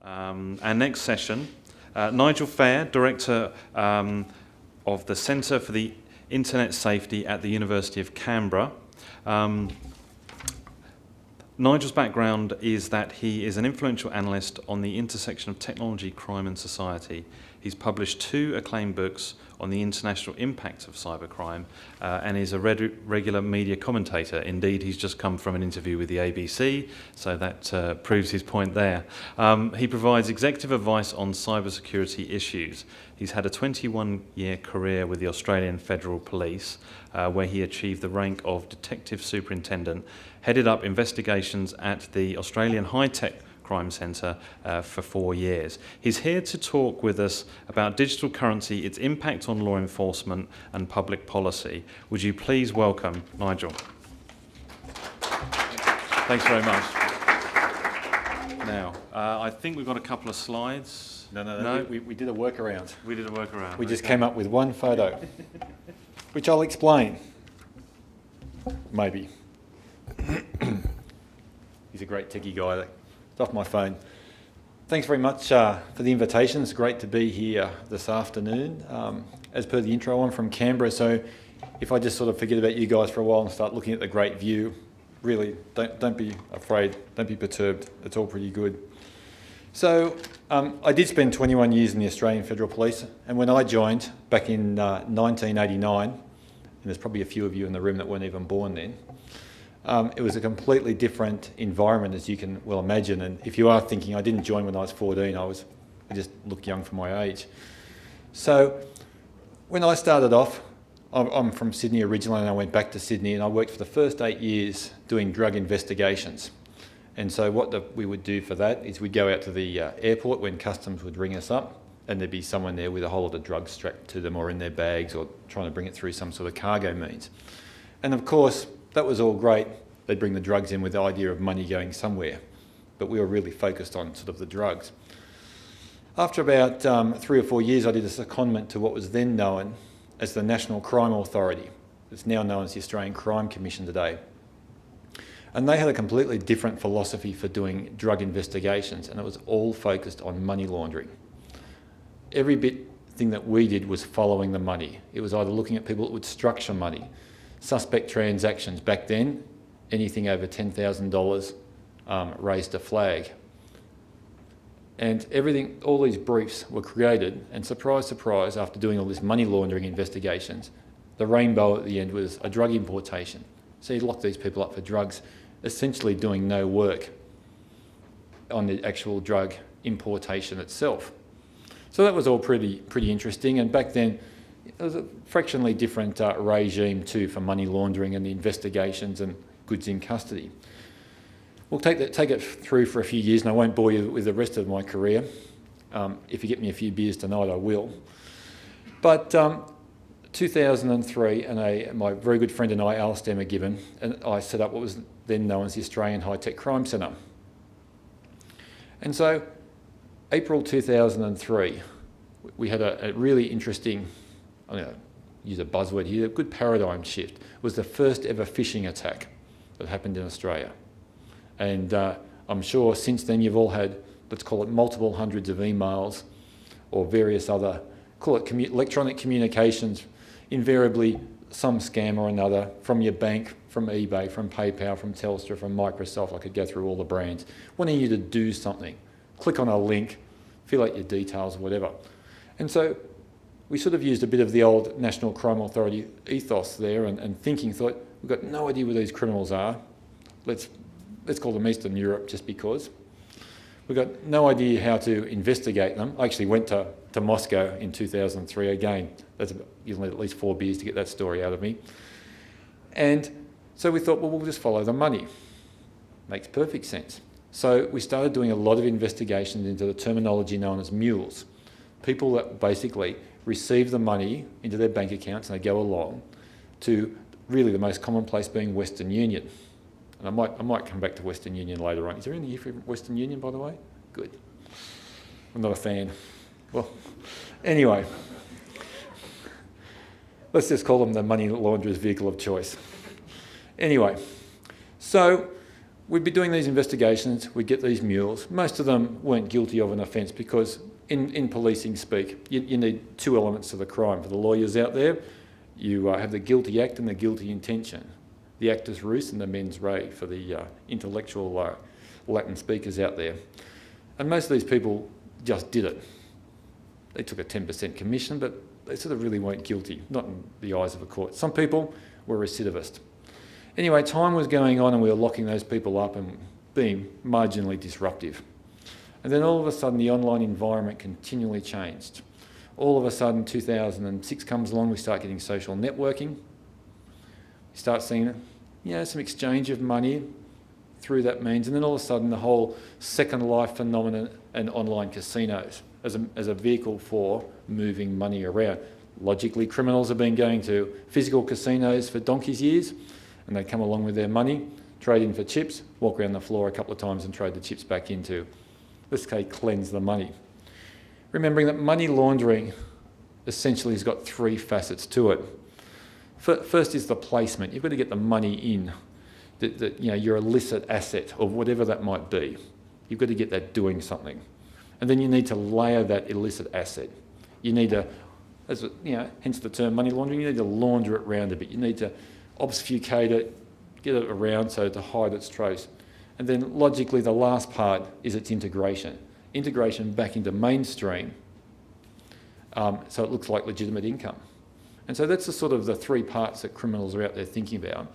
Our next session, Nigel Fair, Director of the Centre for the Internet Safety at the University of Canberra. Nigel's background is that he is an influential analyst on the intersection of technology, crime and society. He's published 2 acclaimed books on the international impact of cybercrime and is a regular media commentator. Indeed, he's just come from an interview with the ABC, so that proves his point there. He provides executive advice on cybersecurity issues. He's had a 21-year career with the Australian Federal Police, where he achieved the rank of Detective Superintendent, headed up investigations at the Australian High-Tech Crime Centre for 4 years. He's here to talk with us about digital currency, its impact on law enforcement and public policy. Would you please welcome Nigel? Thanks very much. Now, I think we've got a couple of slides. No, we did a workaround. We did a workaround. We just came up with one photo, which I'll explain. Maybe. He's a great techie guy. It's off my phone. Thanks very much for the invitation. It's great to be here this afternoon. As per the intro, I'm from Canberra, so if I just sort of forget about you guys for a while and start looking at the great view, really don't be afraid, don't be perturbed. It's all pretty good. So I did spend 21 years in the Australian Federal Police, and when I joined back in 1989, and there's probably a few of you in the room that weren't even born then, it was a completely different environment, as you can well imagine. And if you are thinking, I didn't join when I was 14, I just look young for my age. So when I started off, I'm from Sydney originally, and I went back to Sydney, and I worked for the first 8 years doing drug investigations. And so what we would do for that is we'd go out to the airport when customs would ring us up, and there'd be someone there with a whole lot of drugs strapped to them or in their bags or trying to bring it through some sort of cargo means. And of course, that was all great. They'd bring the drugs in with the idea of money going somewhere, but we were really focused on sort of the drugs. After about 3 or 4 years, I did a secondment to what was then known as the National Crime Authority. It's now known as the Australian Crime Commission today. And they had a completely different philosophy for doing drug investigations, and it was all focused on money laundering. Every thing that we did was following the money. It was either looking at people that would structure money, suspect transactions. Back then, anything over $10,000 raised a flag. And everything, all these briefs were created, and surprise, surprise, after doing all this money laundering investigations, the rainbow at the end was a drug importation. So you lock these people up for drugs, essentially doing no work on the actual drug importation itself. So that was all pretty interesting, and back then, it was a fractionally different regime too for money laundering and the investigations and goods in custody. We'll take it through for a few years, and I won't bore you with the rest of my career. If you get me a few beers tonight, I will. But 2003, and my very good friend and I, Alistair McGibbon, and I set up what was then known as the Australian High-Tech Crime Centre. And so, April 2003, we had a really interesting, I'm going to use a buzzword here, a good paradigm shift. It was the first ever phishing attack that happened in Australia. And I'm sure since then you've all had, let's call it multiple hundreds of emails or various other, call it electronic communications, invariably some scam or another from your bank, from eBay, from PayPal, from Telstra, from Microsoft. I could go through all the brands, wanting you to do something. Click on a link, fill out your details, whatever. And so we sort of used a bit of the old National Crime Authority ethos there and thinking, thought, we've got no idea where these criminals are. Let's call them Eastern Europe just because. We've got no idea how to investigate them. I actually went to Moscow in 2003 again. You'll need at least 4 beers to get that story out of me. And so we thought, well, we'll just follow the money. Makes perfect sense. So we started doing a lot of investigations into the terminology known as mules. People that basically receive the money into their bank accounts and they go along to really the most common place being Western Union. And I might come back to Western Union later on. Is there anything here from Western Union, by the way? Good. I'm not a fan. Well, anyway, let's just call them the money launderer's vehicle of choice. Anyway, so we'd be doing these investigations, we'd get these mules. Most of them weren't guilty of an offence because in policing speak, you need two elements to the crime. For the lawyers out there, you have the guilty act and the guilty intention. The actus reus and the mens rea for the intellectual Latin speakers out there. And most of these people just did it. They took a 10% commission, but they sort of really weren't guilty, not in the eyes of a court. Some people were recidivist. Anyway, time was going on and we were locking those people up and being marginally disruptive. And then all of a sudden the online environment continually changed. All of a sudden 2006 comes along, we start getting social networking. We start seeing some exchange of money through that means, and then all of a sudden the whole Second Life phenomenon and online casinos as a vehicle for moving money around. Logically, criminals have been going to physical casinos for donkey's years, and they come along with their money, trade in for chips, walk around the floor a couple of times and trade the chips back into, let's say, cleanse the money. Remembering that money laundering essentially has got three facets to it. First is the placement. You've got to get the money in, your illicit asset or whatever that might be. You've got to get that doing something. And then you need to layer that illicit asset. You need to, hence the term money laundering, you need to launder it around a bit. You need to obfuscate it, get it around so to hide its trace. And then logically the last part is its integration. Integration back into mainstream so it looks like legitimate income. And so that's the three parts that criminals are out there thinking about.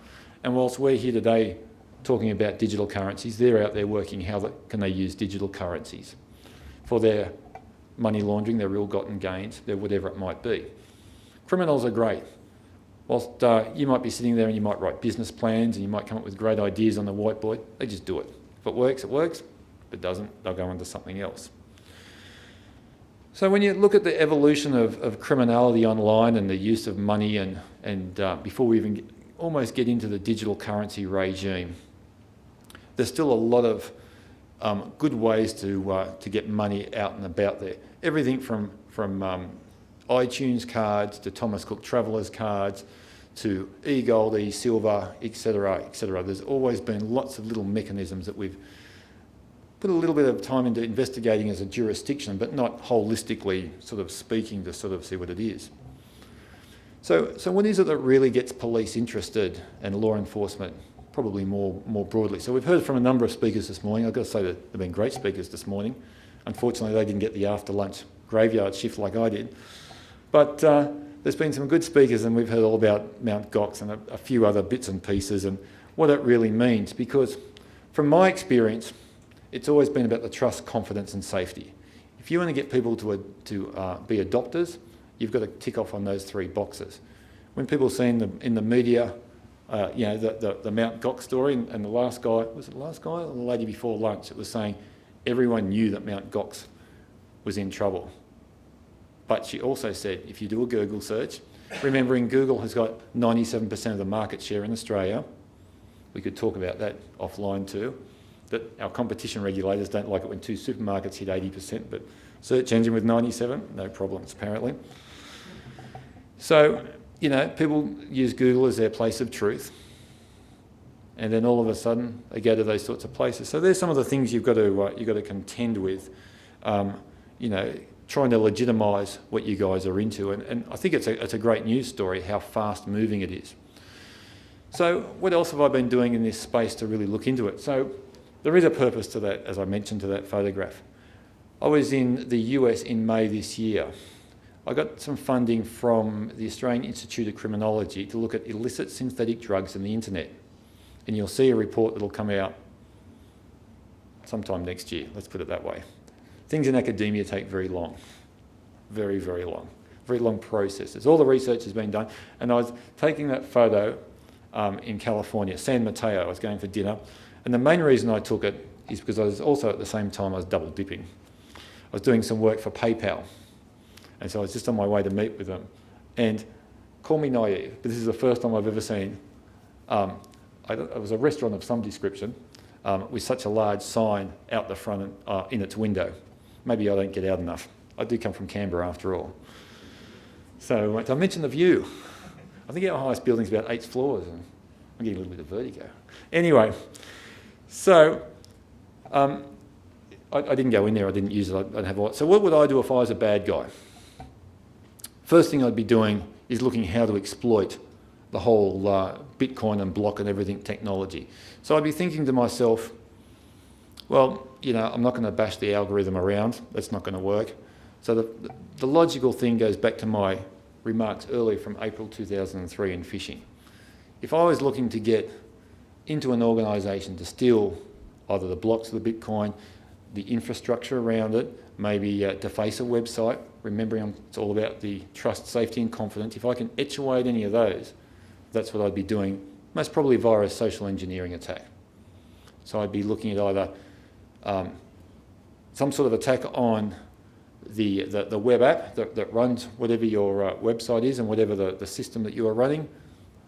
And whilst we're here today talking about digital currencies, they're out there working how can they use digital currencies for their money laundering, their ill-gotten gains, their whatever it might be. Criminals are great. Whilst you might be sitting there and you might write business plans and you might come up with great ideas on the whiteboard, they just do it. If it works, it works. If it doesn't, they'll go into something else. So when you look at the evolution of criminality online and the use of money and before we even almost get into the digital currency regime, there's still a lot of good ways to get money out and about there. Everything from iTunes cards to Thomas Cook Traveller's cards to eGold, eSilver, etc., etc. There's always been lots of little mechanisms that we've put a little bit of time into investigating as a jurisdiction, but not holistically speaking to see what it is. So what is it that really gets police interested and law enforcement probably more broadly? So we've heard from a number of speakers this morning. I've got to say that there have been great speakers this morning. Unfortunately, they didn't get the after lunch graveyard shift like I did. But there's been some good speakers and we've heard all about Mt Gox and a few other bits and pieces and what it really means, because from my experience, it's always been about the trust, confidence and safety. If you want to get people to be adopters, you've got to tick off on those three boxes. When people see in the media, the Mt Gox story and the last guy, was it the last guy or the lady before lunch? It was saying everyone knew that Mt Gox was in trouble. But she also said, if you do a Google search, remembering Google has got 97% of the market share in Australia, we could talk about that offline too, that our competition regulators don't like it when two supermarkets hit 80%, but search engine with 97, no problems apparently. So, people use Google as their place of truth, and then all of a sudden they go to those sorts of places. So there's some of the things you've got to contend with, trying to legitimise what you guys are into, and I think it's a great news story how fast moving it is. So what else have I been doing in this space to really look into it? So there is a purpose to that, as I mentioned, to that photograph. I was in the US in May this year. I got some funding from the Australian Institute of Criminology to look at illicit synthetic drugs and the internet. And you'll see a report that'll come out sometime next year, let's put it that way. Things in academia take very long, very, very long processes. All the research has been done, and I was taking that photo in California, San Mateo. I was going for dinner, and the main reason I took it is because I was also at the same time I was double dipping. I was doing some work for PayPal, and so I was just on my way to meet with them. And call me naive, but this is the first time I've ever seen. It was a restaurant of some description with such a large sign out the front in its window. Maybe I don't get out enough. I do come from Canberra after all. So I mentioned the view. I think our highest building's about 8 floors, and I'm getting a little bit of vertigo. Anyway, So I didn't go in there, I didn't use it, I didn't have all. So what would I do if I was a bad guy? First thing I'd be doing is looking how to exploit the whole Bitcoin and block and everything technology. So I'd be thinking to myself, well, you know, I'm not going to bash the algorithm around, that's not going to work. So the logical thing goes back to my remarks earlier from April 2003 in phishing. If I was looking to get into an organisation to steal either the blocks of the Bitcoin, the infrastructure around it, maybe deface a website, remembering it's all about the trust, safety and confidence, if I can etch away at any of those, that's what I'd be doing, most probably via a social engineering attack. So I'd be looking at either some sort of attack on the web app that runs whatever your website is and whatever the system that you are running.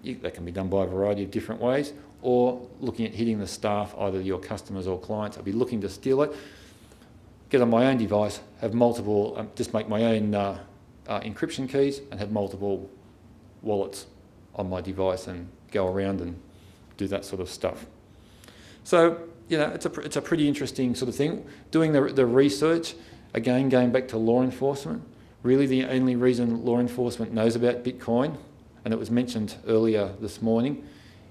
That can be done by a variety of different ways, or looking at hitting the staff, either your customers or clients. I'd be looking to steal it, get on my own device, have multiple, just make my own encryption keys and have multiple wallets on my device and go around and do that sort of stuff. So, you know, it's a pretty interesting sort of thing. Doing the research, again, going back to law enforcement, really the only reason law enforcement knows about Bitcoin, and it was mentioned earlier this morning,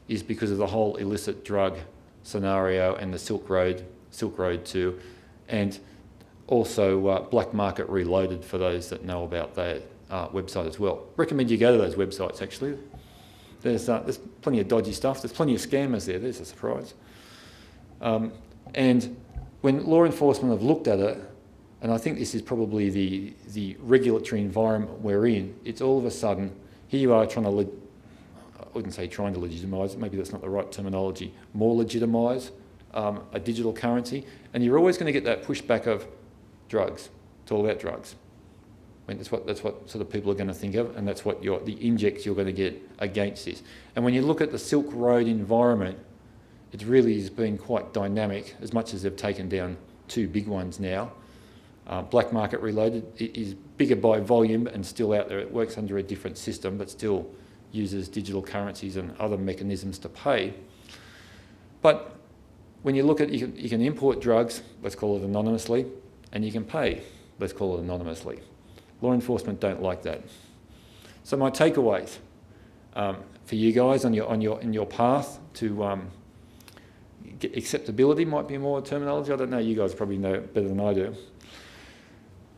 is because of the whole illicit drug scenario and the Silk Road 2, and also Black Market Reloaded for those that know about that website as well. Recommend you go to those websites actually. There's plenty of dodgy stuff, there's plenty of scammers there, there's a surprise. And when law enforcement have looked at it, and I think this is probably the regulatory environment we're in, it's all of a sudden, here you are trying to, I wouldn't say trying to legitimise, maybe that's not the right terminology, more legitimise a digital currency, and you're always going to get that pushback of drugs. It's all about drugs. I mean, that's what sort of people are going to think of, and that's what the injects you're going to get against this. And when you look at the Silk Road environment, it really has been quite dynamic, as much as they've taken down two big ones now. Black Market Reloaded is bigger by volume and still out there. It works under a different system, but still uses digital currencies and other mechanisms to pay. But when you look at, you can import drugs, let's call it anonymously, and you can pay, let's call it anonymously. Law enforcement don't like that. So my takeaways for you guys in your path to get acceptability might be more terminology. I don't know. You guys probably know better than I do.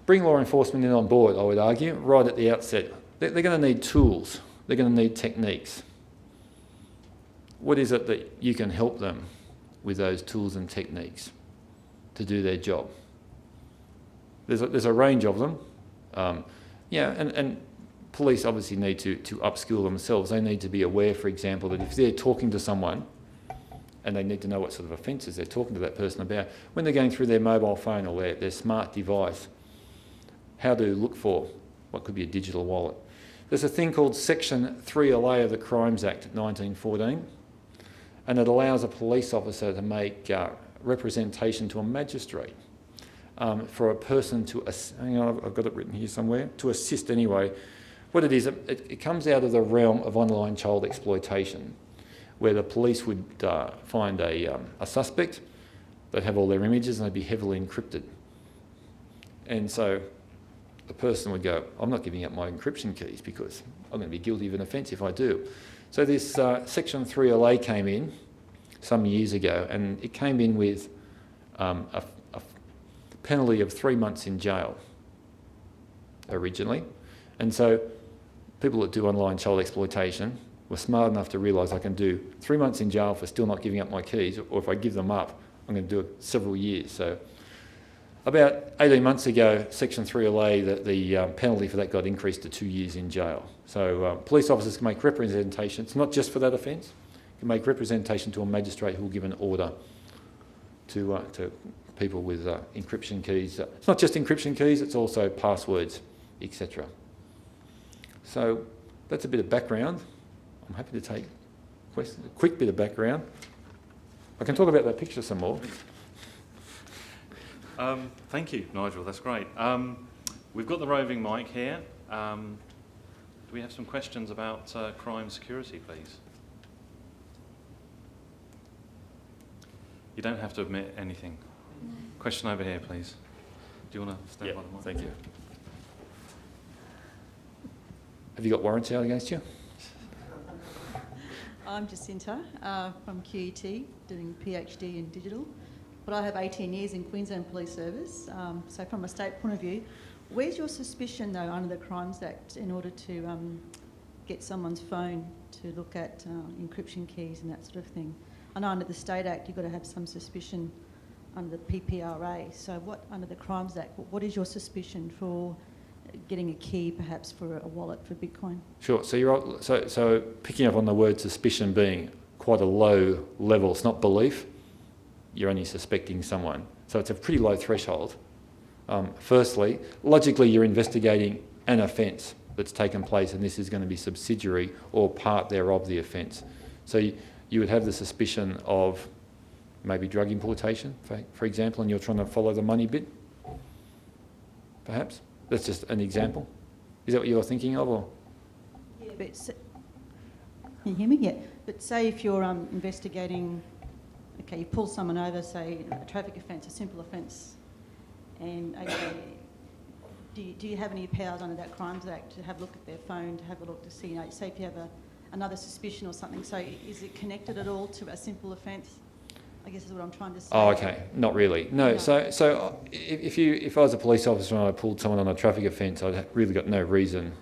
Bring law enforcement in on board, I would argue, right at the outset. They're going to need tools. They're going to need techniques. What is it that you can help them with those tools and techniques to do their job? There's a range of them. And police obviously need to upskill themselves. They need to be aware, for example, that if they're talking to someone and they need to know what sort of offences they're talking to that person about, when they're going through their mobile phone or their smart device, how to look for what could be a digital wallet. There's a thing called Section 3LA of the Crimes Act 1914, and it allows a police officer to make representation to a magistrate for a person to, hang on, I've got it written here somewhere, to assist anyway. What it is, it comes out of the realm of online child exploitation, where the police would find a suspect, they'd have all their images and they'd be heavily encrypted. And so the person would go, I'm not giving up my encryption keys because I'm going to be guilty of an offence if I do. So this Section 3LA came in some years ago, and it came in with a penalty of 3 months in jail originally. And so people that do online child exploitation were smart enough to realise I can do 3 months in jail for still not giving up my keys, or if I give them up, I'm going to do it several years. So about 18 months ago, Section 3LA, the penalty for that got increased to 2 years in jail. So police officers can make representation. It's not just for that offence. Can make representation to a magistrate who will give an order to people with encryption keys. It's not just encryption keys, it's also passwords, etc. So that's a bit of background. I'm happy to take questions. A quick bit of background. I can talk about that picture some more. Thank you, Nigel. That's great. We've got the roving mic here. Do we have some questions about crime security, please? You don't have to admit anything. Question over here, please. Do you want to stand Yeah, by the mic? thank you. Have you got warrants out against you? I'm Jacinta from QUT, doing PhD in digital. But I have 18 years in Queensland Police Service. So from a state point of view, where's your suspicion, though, under the Crimes Act in order to get someone's phone to look at encryption keys and that sort of thing? I know under the State Act you've got to have some suspicion under the PPRA. So what under the Crimes Act, what is your suspicion for getting a key perhaps for a wallet for Bitcoin? Sure. So so picking up on the word suspicion being quite a low level, it's not belief. You're only suspecting someone. So it's a pretty low threshold. Firstly, logically you're investigating an offence that's taken place, and this is going to be subsidiary or part thereof the offence. So you would have the suspicion of maybe drug importation, for example, and you're trying to follow the money bit, perhaps. That's just an example. Is that what you're thinking of? Or? Yeah, but can you hear me? Yeah. But say if you're investigating, okay, you pull someone over, say a traffic offence, a simple offence, and okay, do you have any powers under that Crimes Act to have a look at their phone, to have a look to see, say if you have another suspicion or something, so is it connected at all to a simple offence? I guess is what I'm trying to say. Oh, okay. Not really. No. No. So if I was a police officer and I pulled someone on a traffic offence, I'd really got no reason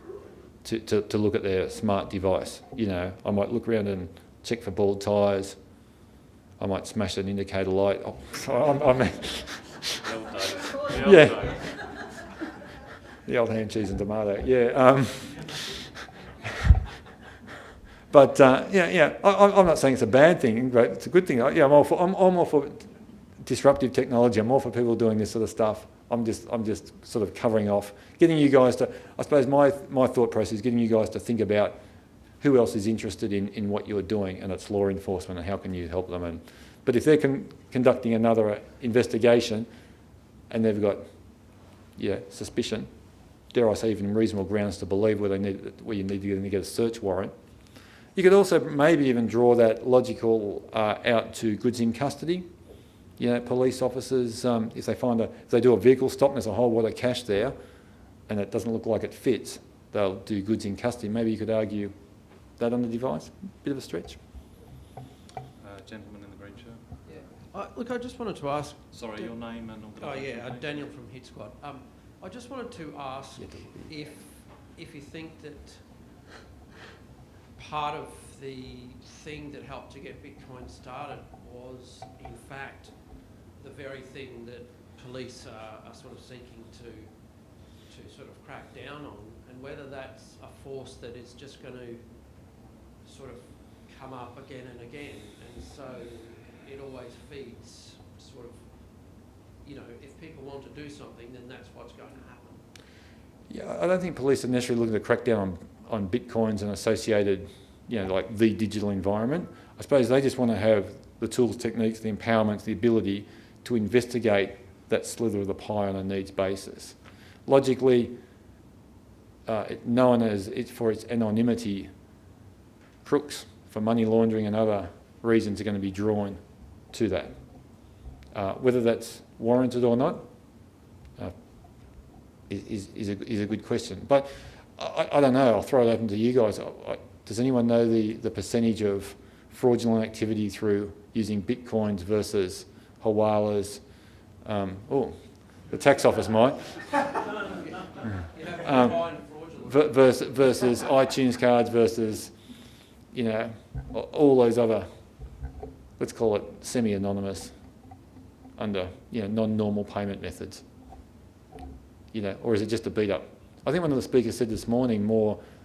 to look at their smart device. You know, I might look around and check for bald tyres. I might smash an indicator light. I mean, yeah. The old ham, cheese and tomato. Yeah. But I'm not saying it's a bad thing, but it's a good thing. Yeah, I'm all for disruptive technology. I'm all for people doing this sort of stuff. I'm just sort of covering off, getting you guys to. I suppose my thought process is getting you guys to think about who else is interested in what you're doing, and it's law enforcement, and how can you help them. But if they're conducting another investigation, and they've got suspicion, dare I say even reasonable grounds to believe where you need to get a search warrant. You could also maybe even draw that logical out to goods in custody. You know, police officers, if they do a vehicle stop and there's a whole wad of cash there, and it doesn't look like it fits, they'll do goods in custody. Maybe you could argue that on the device. Bit of a stretch. Gentleman in the green shirt. Yeah. Look, I just wanted to ask. Sorry, your name and organisation. Oh yeah, Daniel from Hit Squad. I just wanted to ask if you think that part of the thing that helped to get Bitcoin started was, in fact, the very thing that police are sort of seeking to sort of crack down on, and whether that's a force that is just going to sort of come up again and again, and so it always feeds sort of, you know, if people want to do something, then that's what's going to happen. Yeah, I don't think police are necessarily looking to crack down on Bitcoins and associated, like the digital environment. I suppose they just want to have the tools, techniques, the empowerment, the ability to investigate that slither of the pie on a needs basis. Logically, known as for its anonymity, crooks for money laundering and other reasons are going to be drawn to that. Whether that's warranted or not is a good question. But I don't know. I'll throw it open to you guys. Does anyone know the percentage of fraudulent activity through using Bitcoins versus Hawalas? The tax office might. Versus iTunes cards versus, all those other, let's call it semi-anonymous, under non-normal payment methods. Or is it just a beat up? I think one of the speakers said this morning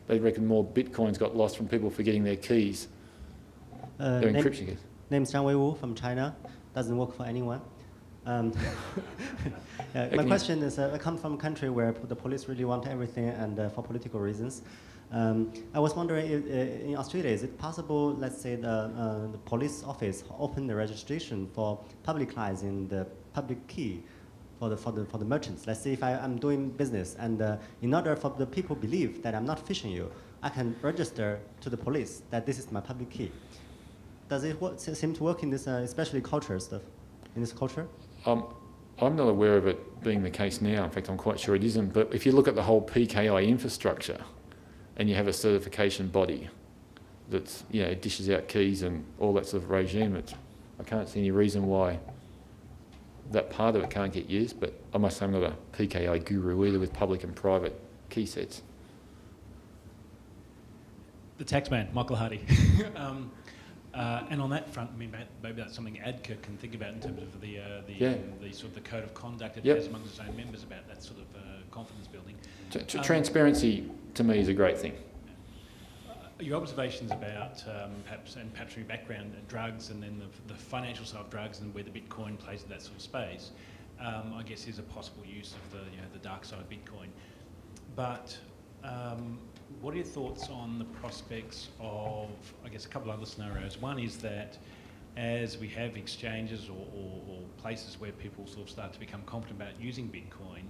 they reckon more Bitcoins got lost from people forgetting their keys, their encryption keys. Name's Zhang Wei Wu from China. Doesn't work for anyone. My question is, I come from a country where the police really want everything and for political reasons. I was wondering, if, in Australia, is it possible, let's say, the police office open the registration for publicizing the public key for the merchants? Let's say if I'm doing business, and in order for the people believe that I'm not phishing you, I can register to the police that this is my public key. Does it seem to work in this, especially culture stuff? in this culture? I'm not aware of it being the case now. In fact, I'm quite sure it isn't. But if you look at the whole PKI infrastructure and you have a certification body that's, dishes out keys and all that sort of regime, I can't see any reason why that part of it can't get used. But I must say I'm not a PKI guru either with public and private key sets. The taxman, Michael Hardy. And on that front, I mean, maybe that's something ADCA can think about in terms of the sort of the code of conduct it has amongst its own members about that sort of confidence building. Transparency to me is a great thing. Your observations about perhaps from your background, drugs, and then the financial side of drugs and where the Bitcoin plays in that sort of space, I guess is a possible use of the dark side of Bitcoin. But what are your thoughts on the prospects of, I guess, a couple of other scenarios? One is that as we have exchanges or places where people sort of start to become confident about using Bitcoin,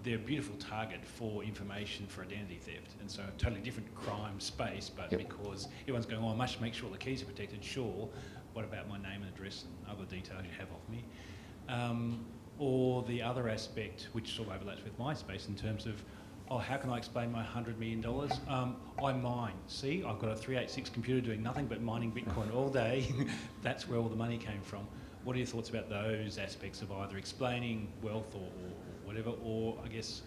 they're a beautiful target for information for identity theft. And so a totally different crime space, but because everyone's going, I must make sure the keys are protected, sure, what about my name and address and other details you have of me? Or the other aspect, which sort of overlaps with my space in terms of, how can I explain my $100 million? I mine. See, I've got a 386 computer doing nothing but mining Bitcoin all day. That's where all the money came from. What are your thoughts about those aspects of either explaining wealth or whatever, or I guess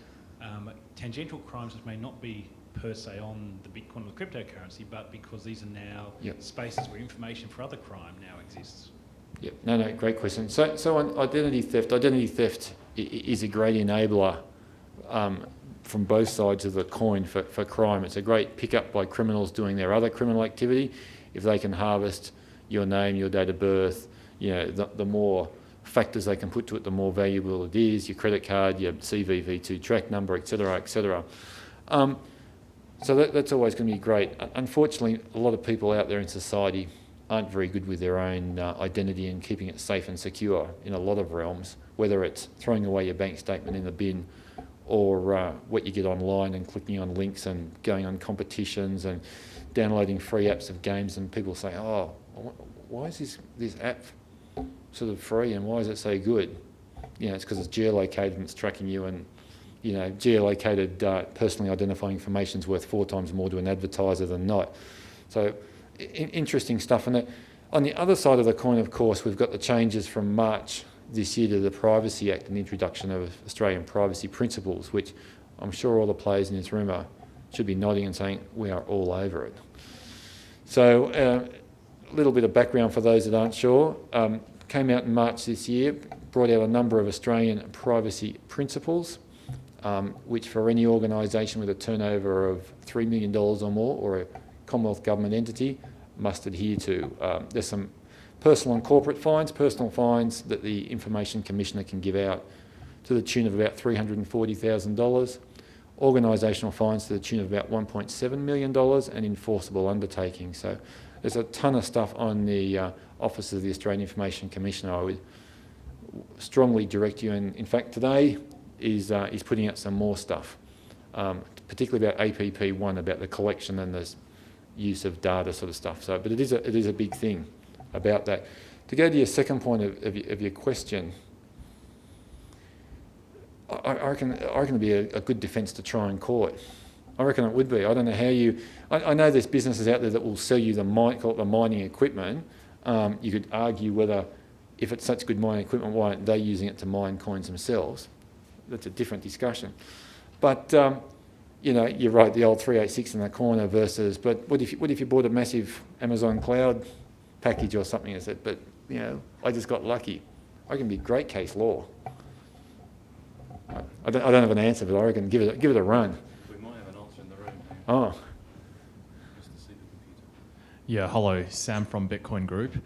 tangential crimes which may not be per se on the Bitcoin or the cryptocurrency, but because these are now spaces where information for other crime now exists? Yep. No, great question. So on identity theft is a great enabler from both sides of the coin for crime. It's a great pickup by criminals doing their other criminal activity. If they can harvest your name, your date of birth, the more factors they can put to it, the more valuable it is, your credit card, your CVV2 track number, etc., etc. So that's always going to be great. Unfortunately, a lot of people out there in society aren't very good with their own identity and keeping it safe and secure in a lot of realms, whether it's throwing away your bank statement in the bin or what you get online and clicking on links and going on competitions and downloading free apps of games, and people say, why is this app sort of free and why is it so good? It's because it's geolocated and it's tracking you, and geolocated personally identifying information is worth 4 times more to an advertiser than not. So interesting stuff. And on the other side of the coin, of course, we've got the changes from March this year to the Privacy Act and the introduction of Australian privacy principles, which I'm sure all the players in this room should be nodding and saying, we are all over it. So a little bit of background for those that aren't sure. Came out in March this year, brought out a number of Australian privacy principles, which for any organisation with a turnover of $3 million or more, or a Commonwealth government entity, must adhere to. There's some personal and corporate fines, personal fines that the Information Commissioner can give out to the tune of about $340,000, organisational fines to the tune of about $1.7 million, and enforceable undertakings. So there's a ton of stuff on the Office of the Australian Information Commissioner. I would strongly direct you, and in fact today is putting out some more stuff, particularly about APP1, about the collection and the use of data sort of stuff. So, but it is a big thing about that. To go to your second point of your question, I reckon it'd be a good defence to try and court. I reckon it would be. I don't know how you. I know there's businesses out there that will sell you call it the mining equipment. You could argue whether, if it's such good mining equipment, why aren't they using it to mine coins themselves? That's a different discussion. But you're right. The old 386 in the corner versus. But what if you bought a massive Amazon cloud package or something and said, but I just got lucky? I can be great case law. I don't have an answer, but I reckon give it a run. We might have an answer in the room. Oh. Just to see the computer. Yeah, hello, Sam from Bitcoin Group.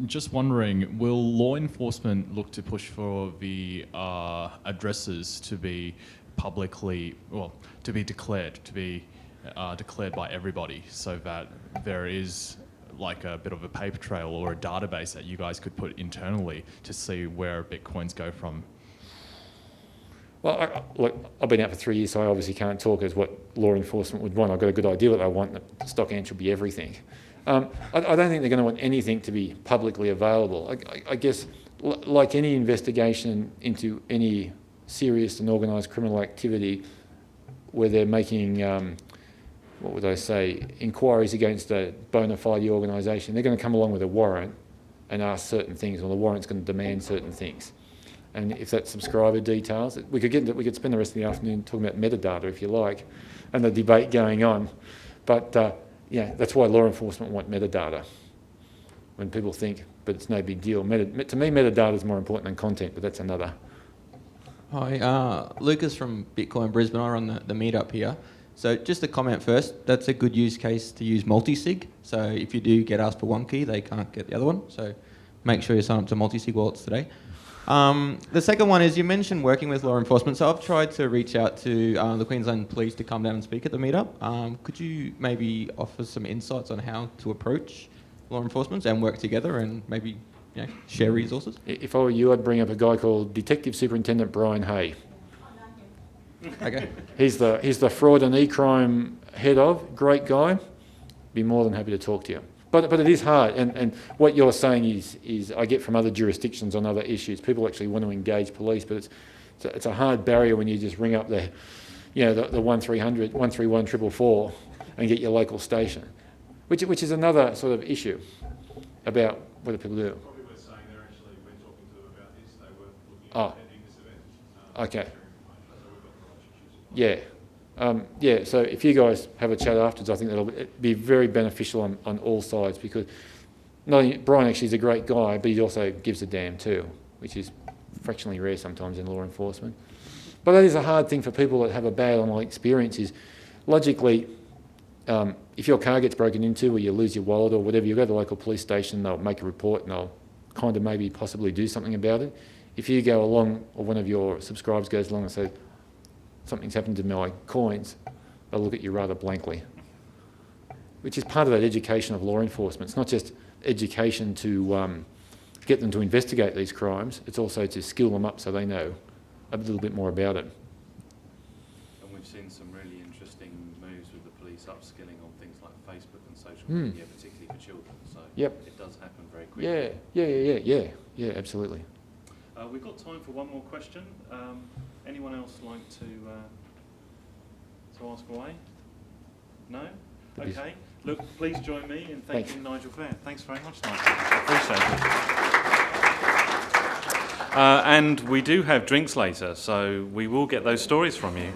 Just wondering, will law enforcement look to push for the addresses to be declared by everybody, so that there is like a bit of a paper trail or a database that you guys could put internally to see where Bitcoins go from? Well, I've been out for 3 years, so I obviously can't talk as what law enforcement would want. I've got a good idea what they want. The stock answer will be everything. I don't think they're going to want anything to be publicly available. I guess like any investigation into any serious and organised criminal activity where they're making, what would I say, inquiries against a bona fide organisation, they're going to come along with a warrant and ask certain things, or the warrant's going to demand certain things. And if that's subscriber details, we could spend the rest of the afternoon talking about metadata if you like, and the debate going on. But yeah, that's why law enforcement want metadata. When people think, but it's no big deal. To me, metadata is more important than content, but that's another. Hi, Lucas from Bitcoin Brisbane. I run the meetup here. So just a comment first, that's a good use case to use multi-sig. So if you do get asked for one key, they can't get the other one. So make sure you sign up to multi-sig wallets today. The second one is you mentioned working with law enforcement. So I've tried to reach out to the Queensland Police to come down and speak at the meetup. Could you maybe offer some insights on how to approach law enforcement and work together and maybe share resources? If I were you, I'd bring up a guy called Detective Superintendent Brian Hay. Okay. He's the fraud and e-crime head of, great guy. Be more than happy to talk to you. But it is hard, and what you're saying is I get from other jurisdictions on other issues. People actually want to engage police, but it's a hard barrier when you just ring up the 1300, 131 444 and get your local station, which is another sort of issue about what do people do. Probably we're saying they're actually, we're talking to them about this, they were looking at attending this event. Okay. So we've got relationships. Yeah, so if you guys have a chat afterwards, I think that'll be very beneficial on all sides, because not only, Brian actually is a great guy, but he also gives a damn too, which is fractionally rare sometimes in law enforcement. But that is a hard thing for people that have a bad online experience is, logically, if your car gets broken into or you lose your wallet or whatever, you go to the local police station, they'll make a report and they'll kind of maybe possibly do something about it. If you go along, or one of your subscribers goes along and says, something's happened to my coins, they'll look at you rather blankly. Which is part of that education of law enforcement. It's not just education to get them to investigate these crimes, it's also to skill them up so they know a little bit more about it. And we've seen some really interesting moves with the police upskilling on things like Facebook and social media, particularly for children. So it does happen very quickly. Yeah, absolutely. We've got time for one more question. Anyone else like to ask away? No? Okay. Look, please join me in thanking Nigel Fair. Thanks very much, Nigel. I appreciate it. And we do have drinks later, so we will get those stories from you.